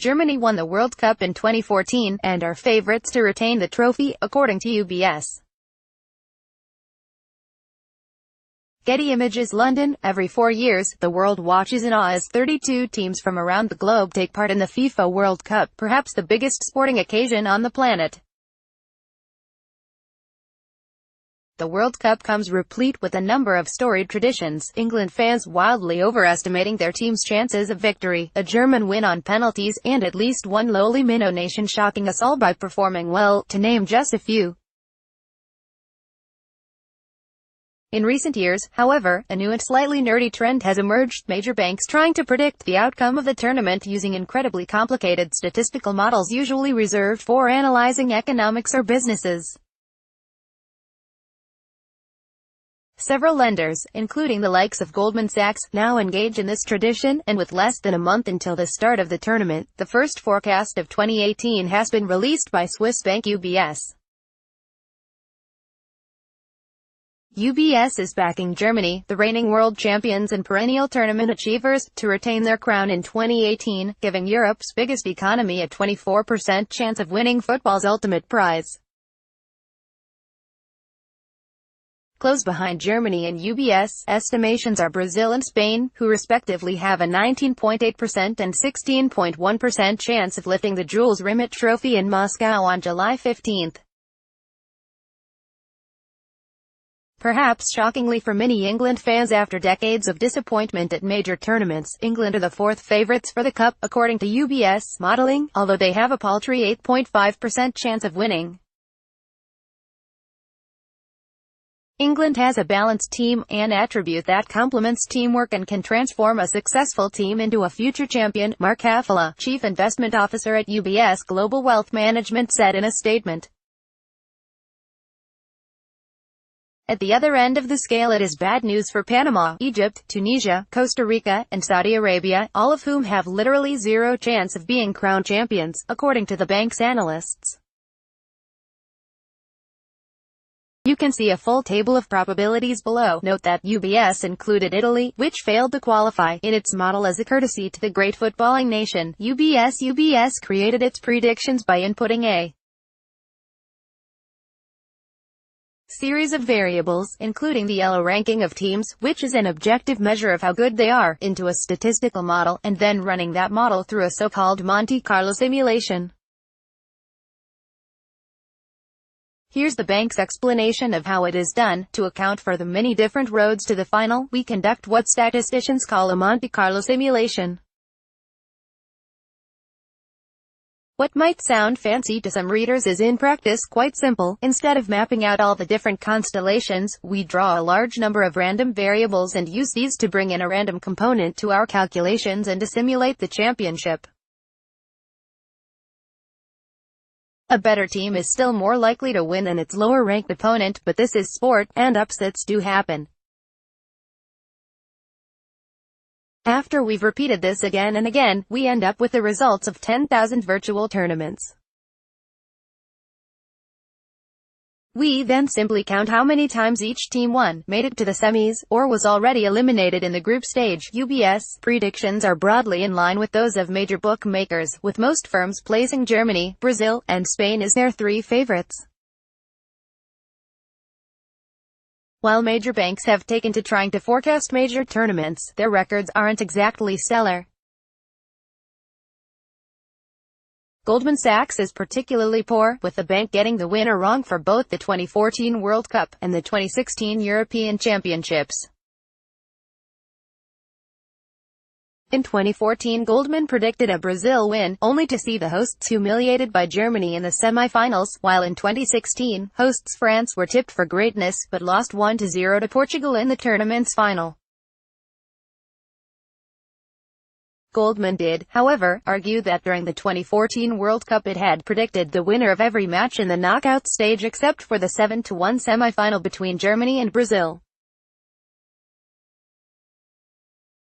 Germany won the World Cup in 2014, and are favourites to retain the trophy, according to UBS. Getty Images, London. Every 4 years, the world watches in awe as 32 teams from around the globe take part in the FIFA World Cup, perhaps the biggest sporting occasion on the planet. The World Cup comes replete with a number of storied traditions, England fans wildly overestimating their team's chances of victory, a German win on penalties, and at least one lowly minnow nation shocking us all by performing well, to name just a few. In recent years, however, a new and slightly nerdy trend has emerged, major banks trying to predict the outcome of the tournament using incredibly complicated statistical models usually reserved for analyzing economics or businesses. Several lenders, including the likes of Goldman Sachs, now engage in this tradition, and with less than a month until the start of the tournament, the first forecast of 2018 has been released by Swiss bank UBS. UBS is backing Germany, the reigning world champions and perennial tournament achievers, to retain their crown in 2018, giving Europe's biggest economy a 24% chance of winning football's ultimate prize. Close behind Germany and UBS estimations are Brazil and Spain, who respectively have a 19.8% and 16.1% chance of lifting the Jules Rimet Trophy in Moscow on July 15. Perhaps shockingly for many England fans, after decades of disappointment at major tournaments, England are the fourth favourites for the Cup, according to UBS modelling, although they have a paltry 8.5% chance of winning. England has a balanced team, an attribute that complements teamwork and can transform a successful team into a future champion, Mark Hafala, Chief Investment Officer at UBS Global Wealth Management, said in a statement. At the other end of the scale, it is bad news for Panama, Egypt, Tunisia, Costa Rica, and Saudi Arabia, all of whom have literally zero chance of being crowned champions, according to the bank's analysts. You can see a full table of probabilities below. Note that UBS included Italy, which failed to qualify, in its model as a courtesy to the great footballing nation. UBS created its predictions by inputting a series of variables, including the yellow ranking of teams, which is an objective measure of how good they are, into a statistical model, and then running that model through a so-called Monte Carlo simulation. Here's the bank's explanation of how it is done. To account for the many different roads to the final, we conduct what statisticians call a Monte Carlo simulation. What might sound fancy to some readers is in practice quite simple. Instead of mapping out all the different constellations, we draw a large number of random variables and use these to bring in a random component to our calculations and to simulate the championship. A better team is still more likely to win than its lower-ranked opponent, but this is sport, and upsets do happen. After we've repeated this again and again, we end up with the results of 10,000 virtual tournaments. We then simply count how many times each team won, made it to the semis, or was already eliminated in the group stage. UBS predictions are broadly in line with those of major bookmakers, with most firms placing Germany, Brazil, and Spain as their three favorites. While major banks have taken to trying to forecast major tournaments, their records aren't exactly stellar. Goldman Sachs is particularly poor, with the bank getting the winner wrong for both the 2014 World Cup and the 2016 European Championships. In 2014, Goldman predicted a Brazil win, only to see the hosts humiliated by Germany in the semi-finals, while in 2016, hosts France were tipped for greatness, but lost 1-0 to Portugal in the tournament's final. Goldman did, however, argue that during the 2014 World Cup it had predicted the winner of every match in the knockout stage except for the 7-1 semi-final between Germany and Brazil.